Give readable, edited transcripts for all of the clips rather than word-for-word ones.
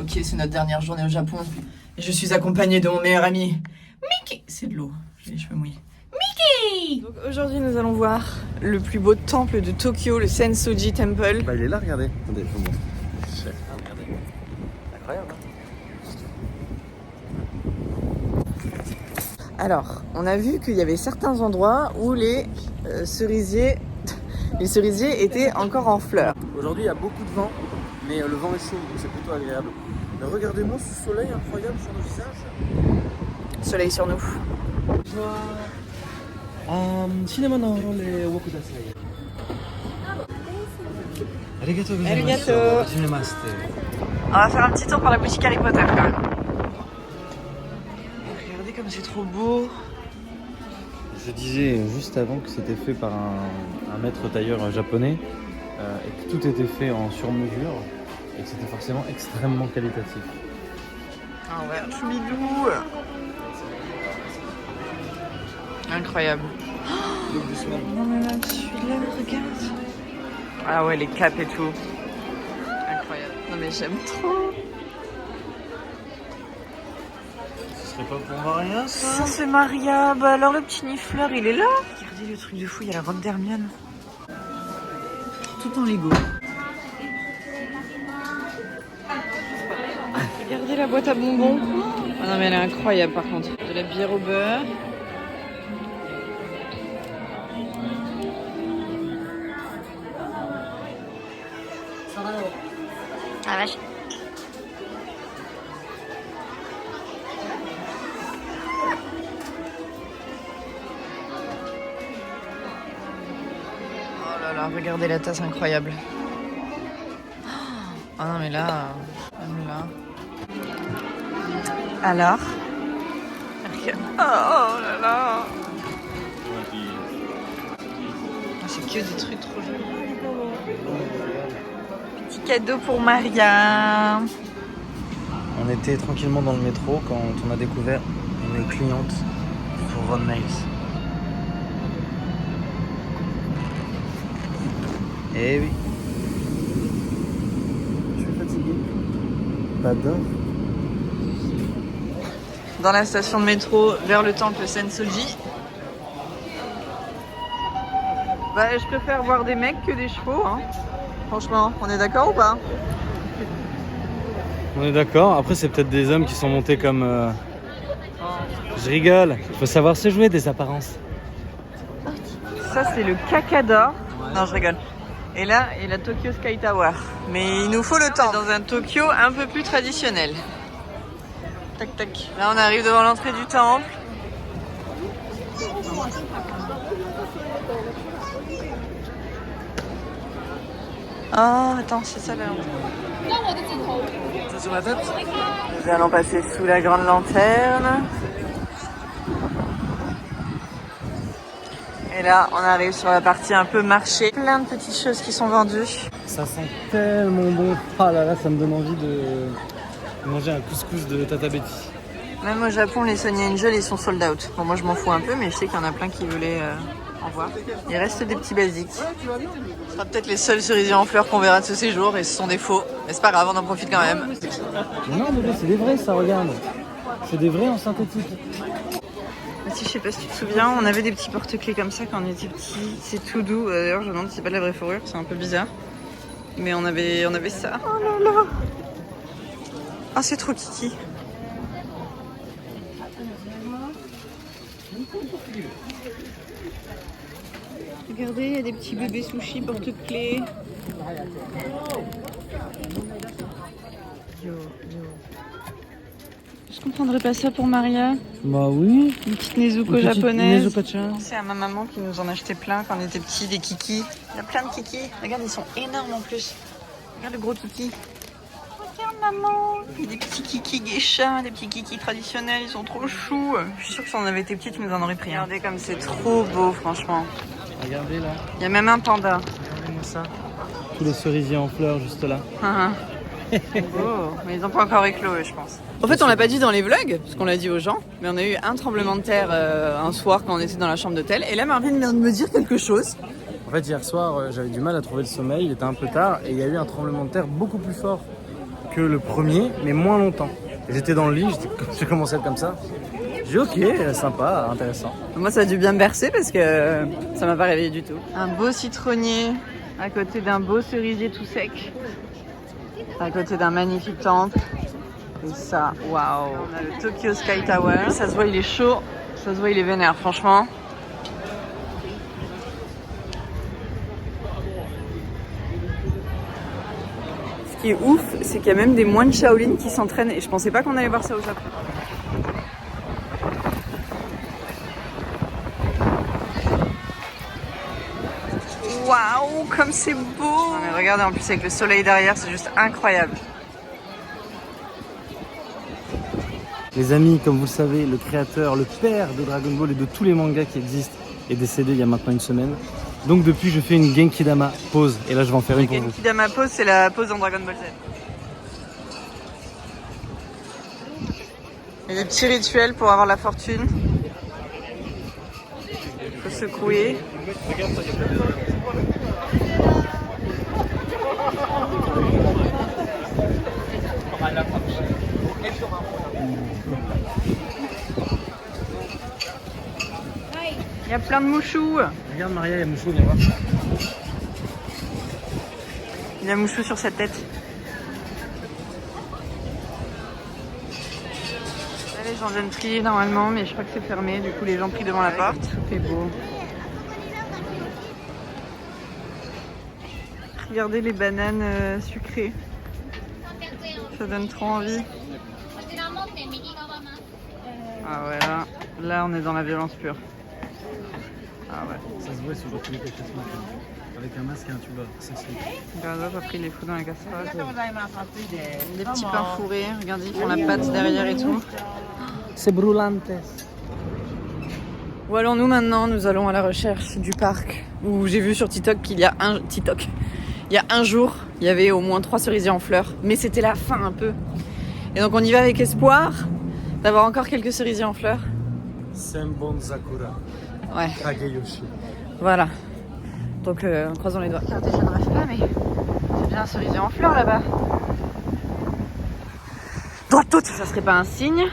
Ok, c'est notre dernière journée au Japon. Et je suis accompagnée de mon meilleur ami, Mickey. C'est de l'eau, j'ai les cheveux mouillés. Mickey. Donc aujourd'hui, nous allons voir le plus beau temple de Tokyo, le Sensoji Temple. Bah il est là, regardez. Attendez, faut voir. Regardez. Incroyable, hein. Alors, on a vu qu'il y avait certains endroits où les cerisiers étaient encore en fleurs. Aujourd'hui, il y a beaucoup de vent, mais le vent est chaud, donc c'est plutôt agréable. Mais regardez-moi ce soleil incroyable sur nos visages. Soleil sur nous. Cinéma no rôle wo kudasai. Arigatou Arigato. gozaimasu. On va faire un petit tour par la boutique Harry Potter quand même. Regardez comme c'est trop beau. Je disais juste avant que c'était fait par un maître tailleur japonais et que tout était fait en sur-mesure et que c'était forcément extrêmement qualitatif. Ah ouais, Chumidou. Incroyable. Non mais même celui-là, regarde. Ah ouais, les capes et tout. Incroyable. Non mais j'aime trop. Ce serait pas pour Maria Ça ça? c'est Maria. Bah alors le petit nifleur, il est là. Regardez le truc de fou, il y a la robe d'Hermione. Tout en Lego. Regardez la boîte à bonbons. Ah non mais elle est incroyable par contre. De la bière au beurre. Ah vache. Oh là là, regardez la tasse incroyable. Ah non mais là, même là. Alors oh là là. C'est que des trucs trop jolis. Petit cadeau pour Maria. On était tranquillement dans le métro quand on a découvert une cliente pour Ron Nails. Eh oui. Je suis fatigué. Pas d'or. Dans la station de métro vers le temple Sensoji. Bah, je préfère voir des mecs que des chevaux, hein. Franchement, on est d'accord ou pas? On est d'accord. Après, c'est peut-être des hommes qui sont montés comme. Je rigole. Il faut savoir se jouer des apparences. Ça, c'est le Kakador. Non, je rigole. Et là, il y a la Tokyo Sky Tower. Mais il nous faut le temps. Dans un Tokyo un peu plus traditionnel. Tac, tac. Là, on arrive devant l'entrée du temple. Oh, attends, c'est ça là. Ça sur la tête? Nous allons passer sous la grande lanterne. Et là, on arrive sur la partie un peu marché. Plein de petites choses qui sont vendues. Ça sent tellement bon. Ah là là, ça me donne envie de manger un couscous de Tata Betty. Même au Japon, les Sonia Angel, ils sont sold out. Bon, moi, je m'en fous un peu, mais je sais qu'il y en a plein qui voulaient en voir. Il reste des petits basiques. Ce sera peut-être les seuls cerisiers en fleurs qu'on verra de ce séjour, et ce sont des faux. Mais c'est pas grave, on en profite quand même. Mais non, bébé, c'est des vrais, ça, regarde. C'est des vrais en synthétique. Si, je sais pas si tu te souviens, on avait des petits porte-clés comme ça quand on était petits. C'est tout doux. D'ailleurs, je me demande si c'est pas de la vraie fourrure, c'est un peu bizarre. Mais on avait ça. Oh là là. Ah, c'est trop kiki. Regardez, il y a des petits bébés sushis porte-clés. Je comprendrais pas ça pour Maria. Bah oui. Une petite Nezuko japonaise. Nezuko-chan. C'est à ma maman qui nous en achetait plein quand on était petits, des kikis. Il y a plein de kikis. Regarde, ils sont énormes en plus. Regarde le gros kiki. Regarde maman. Il y a des petits kikis geisha, des petits kikis traditionnels, ils sont trop choux. Je suis sûre que si on avait été petits, tu nous en aurais pris. Regardez comme c'est trop beau, franchement. Regardez là. Il y a même un panda. Regardez-moi ça. Tous les cerisiers en fleurs juste là. Oh, mais ils n'ont pas encore éclos, je pense. En fait, on l'a pas dit dans les vlogs, parce qu'on l'a dit aux gens, mais on a eu un tremblement de terre un soir quand on était dans la chambre d'hôtel. Et là, Marvin vient de me dire quelque chose. En fait, hier soir, j'avais du mal à trouver le sommeil, il était un peu tard, et il y a eu un tremblement de terre beaucoup plus fort que le premier, mais moins longtemps. J'étais dans le lit, j'ai commencé à être comme ça. J'ai dit ok, sympa, intéressant. Moi, ça a dû bien me bercer parce que ça m'a pas réveillé du tout. Un beau citronnier à côté d'un beau cerisier tout sec. À côté d'un magnifique temple. Et ça, waouh. On a le Tokyo Sky Tower. Ça se voit, il est chaud. Ça se voit, il est vénère, franchement. Ce qui est ouf, c'est qu'il y a même des moines Shaolin qui s'entraînent. Et je pensais pas qu'on allait voir ça au Japon. Waouh, comme c'est beau! Non, mais regardez, en plus avec le soleil derrière, c'est juste incroyable. Les amis, comme vous le savez, le créateur, le père de Dragon Ball et de tous les mangas qui existent est décédé il y a maintenant une semaine. Donc depuis, je fais une Genki Dama pause. Et là, je vais en faire une pour vous. Genki Dama pause, c'est la pause dans Dragon Ball Z. Il y a des petits rituels pour avoir la fortune. Il faut secouer. Il y a plein de mouchous. Regarde Maria, il y a Mouchou, viens voir. Il y a mouchou sur sa tête. Là, les gens viennent prier normalement, mais je crois que c'est fermé. Du coup, les gens prient devant la porte. C'est beau. Regardez les bananes sucrées. Ça donne trop envie. Ah ouais, là on est dans la violence pure. Ah ouais. Ça se voit sur le télécachement avec un masque et un tuba. Ça se fait. Regarde, j'ai pris les fous dans la casserole. Des petits pains fourrés. Regardez, ils font la pâte derrière et tout. C'est brûlante. Où allons-nous maintenant? Nous allons à la recherche du parc où j'ai vu sur TikTok qu'il y a un jour, il y avait au moins 3 cerisiers en fleurs, mais c'était la fin un peu. Et donc on y va avec espoir d'avoir encore quelques cerisiers en fleurs. Senbon Sakura. Ouais. Kageyoshi. Voilà. Donc croisons les doigts. Regardez, je ne rêve pas, mais c'est bien un cerisier en fleurs là-bas. Ça serait pas un signe?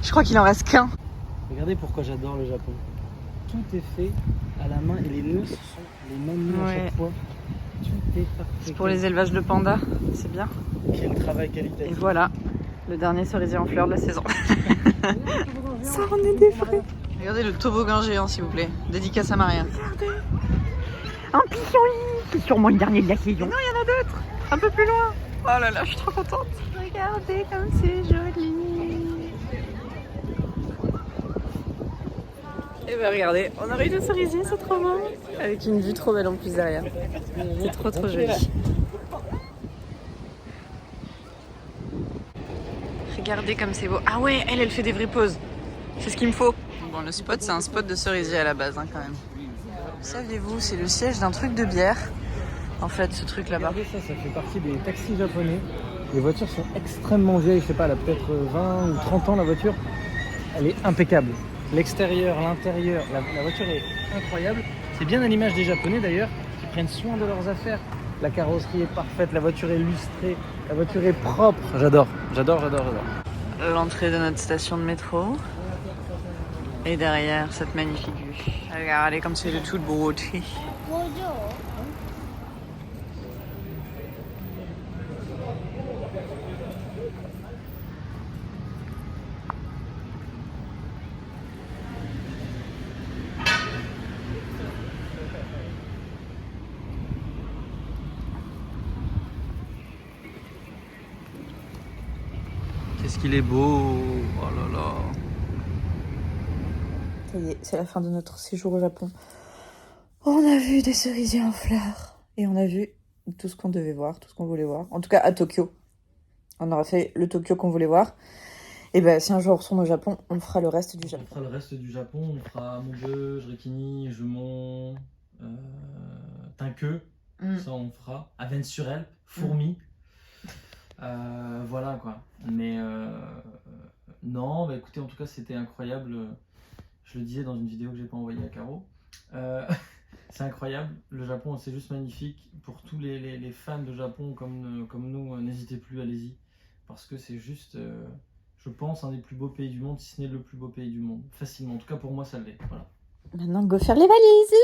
Je crois qu'il en reste qu'un. Regardez pourquoi j'adore le Japon. Tout est fait à la main et les nœuds sont les mêmes nœuds à chaque fois. Tout est parfait. C'est pour les élevages de pandas, c'est bien. Quel travail qualitatif. Et voilà, le dernier cerisier en fleurs de la saison. Ça en est des vrais. Regardez le toboggan géant, s'il vous plaît. Dédicace à Maria. Regardez. Un pigeon. C'est sûrement le dernier de la saison. Non, il y en a d'autres. Un peu plus loin. Oh là là, je suis trop contente. Regardez comme c'est joli. Et ben regardez, on a eu deux cerisiers, c'est trop beau. Avec une vue trop belle en plus derrière. C'est trop joli. Regardez comme c'est beau. Ah ouais, elle fait des vraies pauses. C'est ce qu'il me faut. Bon, le spot, c'est un spot de cerisier à la base, hein, quand même. Saviez-vous, c'est le siège d'un truc de bière. En fait, ce truc là-bas. Regardez ça fait partie des taxis japonais. Les voitures sont extrêmement vieilles, je sais pas, elle a peut-être 20 ou 30 ans la voiture. Elle est impeccable. L'extérieur, l'intérieur, la voiture est incroyable. C'est bien à l'image des Japonais d'ailleurs, qui prennent soin de leurs affaires. La carrosserie est parfaite, la voiture est lustrée, la voiture est propre. J'adore. L'entrée de notre station de métro. Et derrière, cette magnifique vue. Regardez comme c'est de toute beauté. Qu'est-ce qu'il est beau. Oh là là. Ça y est, c'est la fin de notre séjour au Japon. On a vu des cerisiers en fleurs. Et on a vu tout ce qu'on devait voir, tout ce qu'on voulait voir. En tout cas, à Tokyo. On aura fait le Tokyo qu'on voulait voir. Et ben, si un jour on retourne au Japon, on fera le reste du Japon. On fera le reste du Japon, on fera Maubeuge, Rikini, Jumon, Tinqueux, ça on fera. Avesnes-sur-Helpe, Fourmi. Voilà quoi. Mais non, bah écoutez, en tout cas c'était incroyable. Je le disais dans une vidéo que j'ai pas envoyée à Caro. C'est incroyable, le Japon c'est juste magnifique. Pour tous les fans de Japon comme nous, n'hésitez plus, allez-y. Parce que c'est juste, je pense, un des plus beaux pays du monde, si ce n'est le plus beau pays du monde. Facilement, en tout cas pour moi ça l'est. Voilà. Maintenant, go faire les valises.